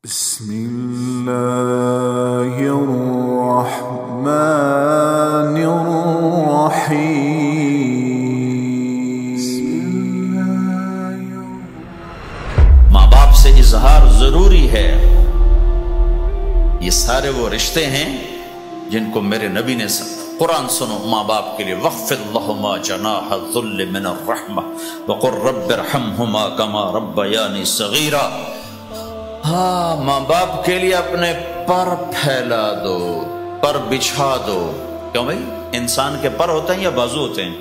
بسم الله الرحمن الرحيم. ماں باپ سے اظہار ضروری ہے. یہ سارے وہ رشتے ہیں جن کو میرے نبی نے قرآن سنو ماں باپ کے لیے وَخْفِضْ لَهُمَا جَنَاحَ الذُّلِّ مِنَ الرَّحْمَةِ وَقُلْ رَبِّ ارْحَمْهُمَا كَمَا رَبَّيَانِي صَغِيرًا. ہاں، ماں باپ کے لیے اپنے پر پھیلا دو، پر بچھا دو. کیوں بھائی؟ انسان کے پر ہوتے ہیں یا بازو ہوتے ہیں؟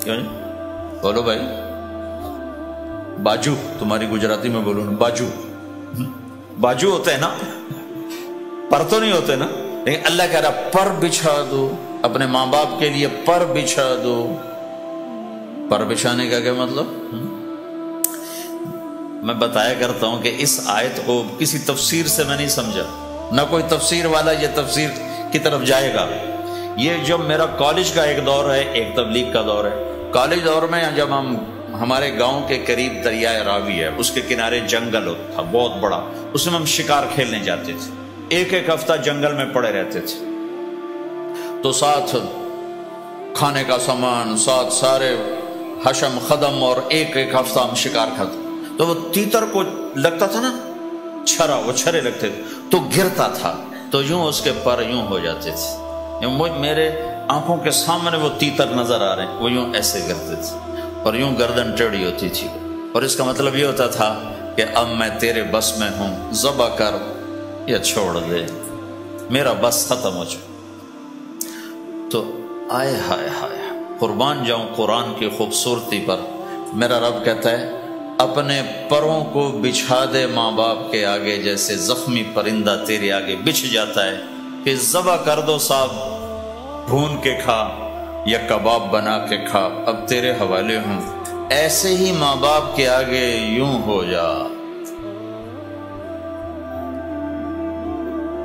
کیوں جی؟ بولو بھائی. باجو، تمہاری گجراتی میں بولو نا، باجو. باجو ہوتے ہیں نا، پر تو نہیں ہوتے نا. لیکن اللہ کہہ رہا پر بچھا دو، اپنے ماں باپ کے لیے پر بچھا دو. پر بچھانے کا کیا مطلب؟ میں بتایا کرتا ہوں کہ اس آیت کو کسی تفسیر سے میں نہیں سمجھا، نہ کوئی تفسیر والا یہ تفسیر کی طرف جائے گا. یہ جو میرا کالج کا ایک دور ہے، ایک تبلیغ کا دور ہے. کالج دور میں جب ہمارے گاؤں کے قریب دریائے راوی ہے، اس کے کنارے جنگل تھا بہت بڑا، اس میں ہم شکار کھیلنے جاتے تھے. ایک ہفتہ جنگل میں پڑے رہتے تھے، تو ساتھ کھانے کا سامان، ساتھ سارے حشم خدم، اور ایک ہفتہ ہم شکار کھاتے. تو وہ تیتر کو لگتا تھا نا چھرا، وہ چھرے لگتے تھے تو گرتا تھا، تو یوں اس کے پر یوں ہو جاتے تھے. میرے آنکھوں کے سامنے وہ تیتر نظر آ رہے ہیں، وہ یوں ایسے کرتے تھے اور یوں گردن ٹیڑھی ہوتی تھی. اور اس کا مطلب یہ ہوتا تھا کہ اب میں تیرے بس میں ہوں، ذبح کر یا چھوڑ دے، میرا بس ختم ہو چکا. تو آئے ہائے ہائے، قربان جاؤں قرآن کی خوبصورتی پر. میرا رب کہتا ہے اپنے پروں کو بچھا دے ماں باپ کے آگے، جیسے زخمی پرندہ تیرے آگے بچھ جاتا ہے. کہ ذبح کر دو صاحب، بھون کے کھا یا کباب بنا کے کھا، اب تیرے حوالے ہوں. ایسے ہی ماں باپ کے آگے یوں ہو جا.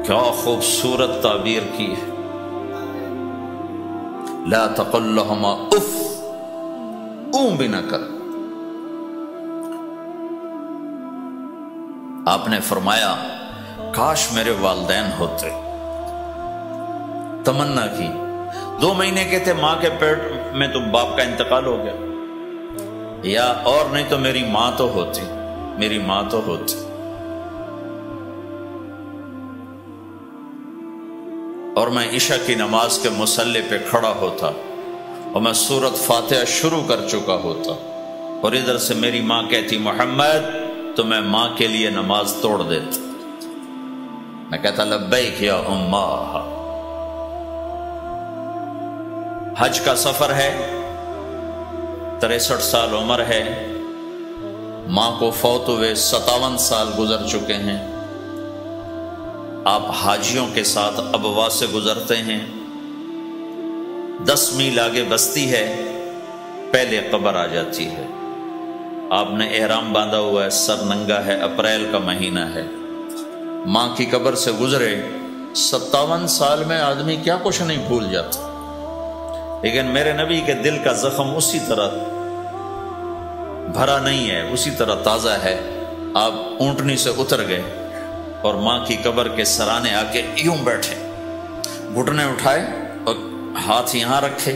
کیا خوبصورت تعبیر کی ہے. لا تقل لهما اف، اون بھی نہ کر. آپ نے فرمایا کاش میرے والدین ہوتے. تمنا کی. 2 مہینے کے تھے ماں کے پیٹ میں تو باپ کا انتقال ہو گیا، یا اور نہیں تو میری ماں تو ہوتی، میری ماں تو ہوتی. اور میں عشاء کی نماز کے مصلی پہ کھڑا ہوتا اور میں سورۃ فاتحہ شروع کر چکا ہوتا، اور ادھر سے میری ماں کہتی محمد، تو میں ماں کے لیے نماز توڑ دیتا. میں کہتا لبیک یا اماں. حج کا سفر ہے، 63 سال عمر ہے، ماں کو فوت ہوئے 57 سال گزر چکے ہیں. آپ حاجیوں کے ساتھ ابوا سے گزرتے ہیں. 10 میل آگے بستی ہے، پہلے قبر آ جاتی ہے. آپ نے احرام باندھا ہوا ہے، سر ننگا ہے، اپریل کا مہینہ ہے. ماں کی قبر سے گزرے 57 سال میں آدمی کیا کچھ نہیں بھول جاتا. لیکن میرے نبی کے دل کا زخم اسی طرح بھرا نہیں ہے، اسی طرح تازہ ہے. آپ اونٹنی سے اتر گئے اور ماں کی قبر کے سرانے آ کے یوں بیٹھے، گھٹنے اٹھائے اور ہاتھ یہاں رکھے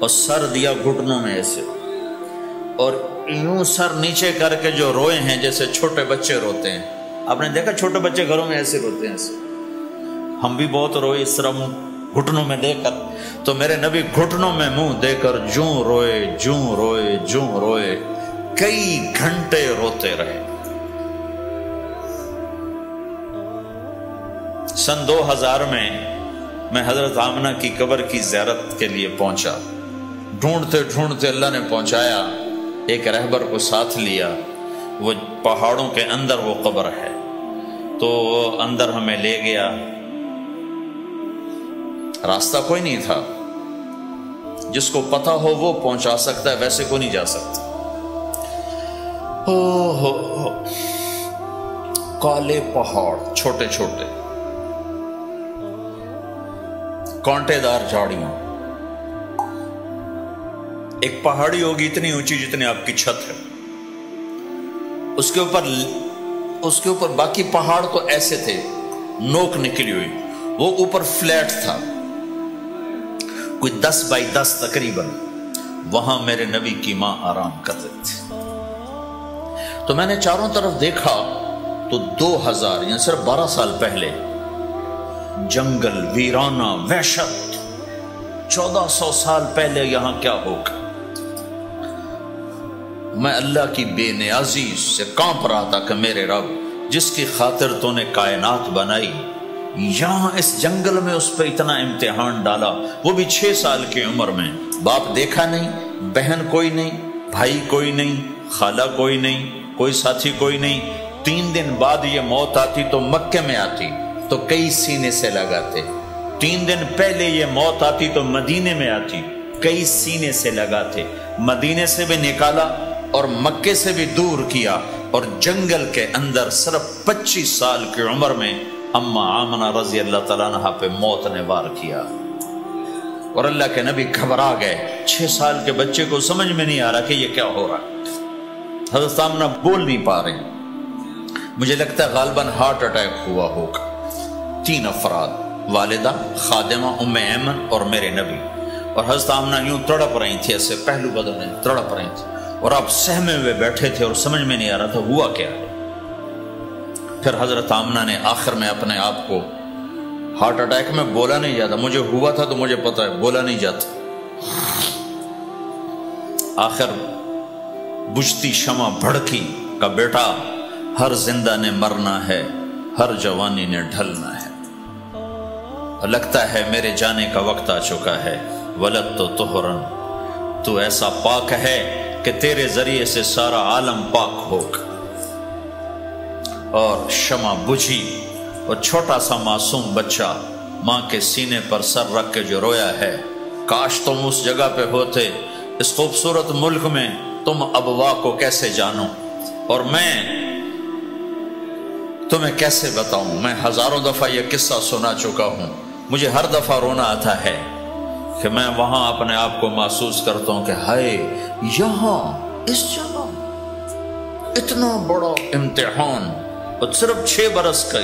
اور سر دیا گھٹنوں میں ایسے، اور یوں سر نیچے کر کے جو روئے ہیں جیسے چھوٹے بچے روتے ہیں. آپ نے دیکھا چھوٹے بچے گھروں میں ایسے روتے ہیں ایسے. ہم بھی بہت روئے اس طرح منہ گھٹنوں میں دے کر. تو میرے نبی گھٹنوں میں منہ دے کر جوں روئے جوں روئے جوں روئے، کئی گھنٹے روتے رہے. سن 2000 میں حضرت آمنہ کی قبر کی زیارت کے لیے پہنچا. ڈھونڈتے ڈھونڈتے اللہ نے پہنچایا، ایک رہبر کو ساتھ لیا. وہ پہاڑوں کے اندر وہ قبر ہے، تو اندر ہمیں لے گیا. راستہ کوئی نہیں تھا، جس کو پتہ ہو وہ پہنچا سکتا ہے، ویسے کوئی نہیں جا سکتا. کالے پہاڑ، چھوٹے چھوٹے، کانٹے دار جھاڑیاں. ایک پہاڑی ہوگی اتنی اونچی جتنی آپ کی چھت ہے، اس کے اوپر اس کے اوپر باقی پہاڑ تو ایسے تھے نوک نکلی ہوئی، وہ اوپر فلیٹ تھا کوئی 10 بائی 10 تقریباً. وہاں میرے نبی کی ماں آرام کر رہی تھی. تو میں نے چاروں طرف دیکھا تو 2000 یعنی صرف 12 سال پہلے جنگل ویرانہ وحشت، 1400 سال پہلے یہاں کیا ہوگا. میں اللہ کی بے نیازی سے کانپ رہا تھا کہ میرے رب جس کی خاطر تو نے کائنات بنائی، یہاں اس جنگل میں اس پہ اتنا امتحان ڈالا، وہ بھی 6 سال کی عمر میں. باپ دیکھا نہیں، بہن کوئی نہیں، بھائی کوئی نہیں، خالہ کوئی نہیں، کوئی ساتھی کوئی نہیں. 3 دن بعد یہ موت آتی تو مکے میں آتی تو کئی سینے سے لگاتے. 3 دن پہلے یہ موت آتی تو مدینے میں آتی، کئی سینے سے لگاتے. مدینے سے بھی نکالا اور مکے سے بھی دور کیا، اور جنگل کے اندر صرف 25 سال کی عمر میں اما آمنہ رضی اللہ تعالیٰ عنہ پہ موت نے وار کیا. اور اللہ کے نبی گھبرا گئے. 6 سال کے بچے کو سمجھ میں نہیں آ رہا کہ یہ کیا ہو رہا. حضرت آمنہ بول نہیں پا رہے. مجھے لگتا ہے غالباً ہارٹ اٹیک ہوا ہوگا. 3 افراد، والدہ، خادمہ ام ایمن اور میرے نبی. اور حضرت آمنہ یوں تڑپ رہی تھی، ایسے پہلو بدل رہی تڑپ رہی تھی، اور آپ سہمے ہوئے بیٹھے تھے اور سمجھ میں نہیں آ رہا تھا ہوا کیا ہے. پھر حضرت آمنہ نے آخر میں اپنے آپ کو، ہارٹ اٹیک میں بولا نہیں جاتا، مجھے ہوا تھا تو مجھے پتا ہے بولا نہیں جاتا. آخر بجھتی شمع بھڑکی کا بیٹا ہر زندہ نے مرنا ہے، ہر جوانی نے ڈھلنا ہے، لگتا ہے میرے جانے کا وقت آ چکا ہے. ولد تو طہرن، تو ایسا پاک ہے کہ تیرے ذریعے سے سارا عالم پاک ہوگا. اور شمع بجھی اور چھوٹا سا معصوم بچہ ماں کے سینے پر سر رکھ کے جو رویا ہے. کاش تم اس جگہ پہ ہوتے، اس خوبصورت ملک میں. تم ابوا کو کیسے جانو اور میں تمہیں کیسے بتاؤں. میں ہزاروں دفعہ یہ قصہ سنا چکا ہوں. مجھے ہر دفعہ رونا آتا ہے کہ میں وہاں اپنے آپ کو محسوس کرتا ہوں کہ ہائے یہاں اس جگہ اتنا بڑا امتحان اور صرف 6 برس کا.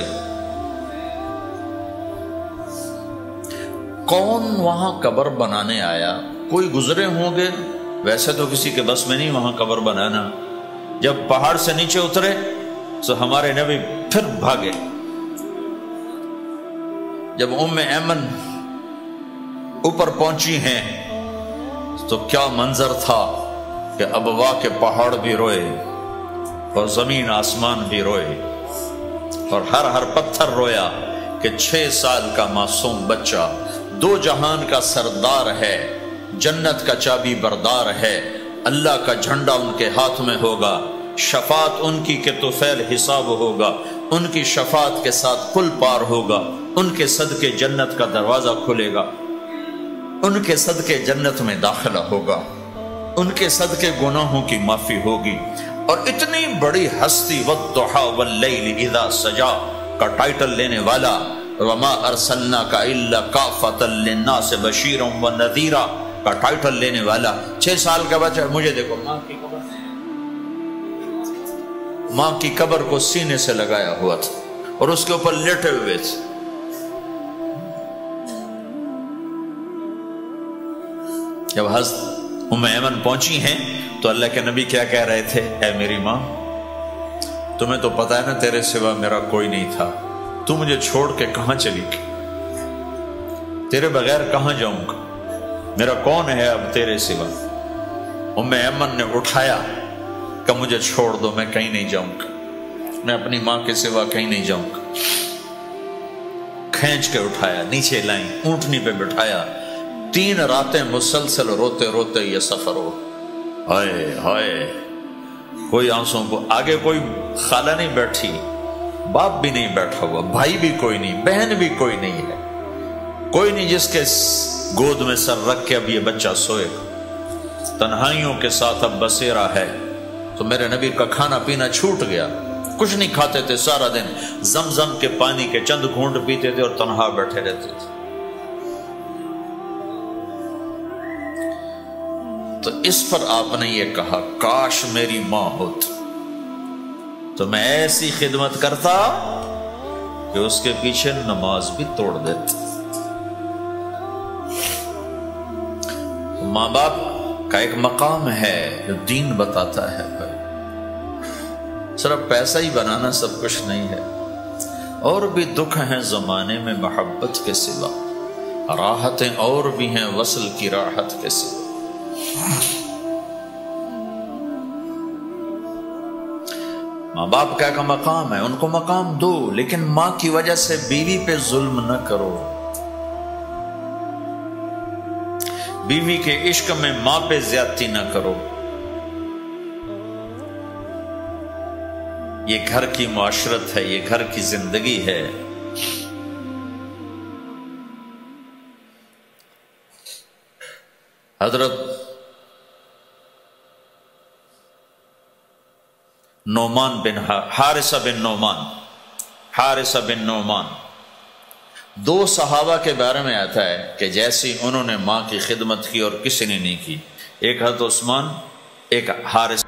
کون وہاں قبر بنانے آیا؟ کوئی گزرے ہوں گے، ویسے تو کسی کے بس میں نہیں وہاں قبر بنانا. جب پہاڑ سے نیچے اترے تو ہمارے نبی پھر بھاگے. جب ام ایمن اوپر پہنچی ہیں تو کیا منظر تھا کہ ابوا کے پہاڑ بھی روئے اور زمین آسمان بھی روئے اور ہر پتھر رویا کہ 6 سال کا معصوم بچہ 2 جہان کا سردار ہے، جنت کا چابی بردار ہے. اللہ کا جھنڈا ان کے ہاتھ میں ہوگا. شفاعت ان کی کہ طفیل حساب ہوگا. ان کی شفاعت کے ساتھ پل پار ہوگا. ان کے صدقے جنت کا دروازہ کھلے گا. ان کے صدقے جنت میں داخلہ ہوگا. ان کے صدقے گناہوں کی معافی ہوگی. اور اتنی بڑی ہستی والضحی واللیل اذا سجا کا ٹائٹل لینے والا، وما ارسلناک الا کافۃ للناس بشیرا ونذیرا کا ٹائٹل لینے والا 6 سال کا بچہ. مجھے دیکھو ماں کی قبر کو سینے سے لگایا ہوا تھا اور اس کے اوپر لیٹے ہوئے تھے. جب حضرت ام ایمن پہنچی ہیں تو اللہ کے نبی کیا کہہ رہے تھے؟ اے میری ماں، تمہیں تو پتا ہے نا تیرے سوا میرا کوئی نہیں تھا. تو مجھے چھوڑ کے کہاں چلی گئی؟ تیرے بغیر کہاں جاؤں گا؟ میرا کون ہے اب تیرے سوا؟ ام ایمن نے اٹھایا کہ مجھے چھوڑ دو، میں کہیں نہیں جاؤں گا، میں اپنی ماں کے سوا کہیں نہیں جاؤں گا. کھینچ کے اٹھایا، نیچے لائیں، اونٹنی پہ بٹھایا. 3 راتیں مسلسل روتے روتے یہ سفر ہو. ہائے ہائے، کوئی آنسوں کو آگے کوئی خالہ نہیں بیٹھی، باپ بھی نہیں بیٹھا ہوا، بھائی بھی کوئی نہیں، بہن بھی کوئی نہیں ہے، کوئی نہیں جس کے گود میں سر رکھ کے اب یہ بچہ سوئے. تنہائیوں کے ساتھ اب بسیرا ہے. تو میرے نبی کا کھانا پینا چھوٹ گیا، کچھ نہیں کھاتے تھے سارا دن. زمزم کے پانی کے چند گھونٹ پیتے تھے اور تنہا بیٹھے رہتے تھے. تو اس پر آپ نے یہ کہا کاش میری ماں ہوتی. تو میں ایسی خدمت کرتا کہ اس کے پیچھے نماز بھی توڑ دیتا۔ ماں باپ کا ایک مقام ہے جو دین بتاتا ہے بھائی، صرف پیسہ ہی بنانا سب کچھ نہیں ہے، اور بھی دکھ ہیں زمانے میں محبت کے سوا، راحتیں اور بھی ہیں وصل کی راحت کے سوا۔ ماں باپ کا ایک مقام ہے، ان کو مقام دو، لیکن ماں کی وجہ سے بیوی پہ ظلم نہ کرو، بیوی کے عشق میں ماں پہ زیادتی نہ کرو۔ یہ گھر کی معاشرت ہے، یہ گھر کی زندگی ہے۔ حضرت نعمان بن حارثہ بن نعمان، دو صحابہ کے بارے میں آتا ہے کہ جیسی انہوں نے ماں کی خدمت کی اور کسی نے نہیں کی، ایک حضرت عثمان، ایک حارث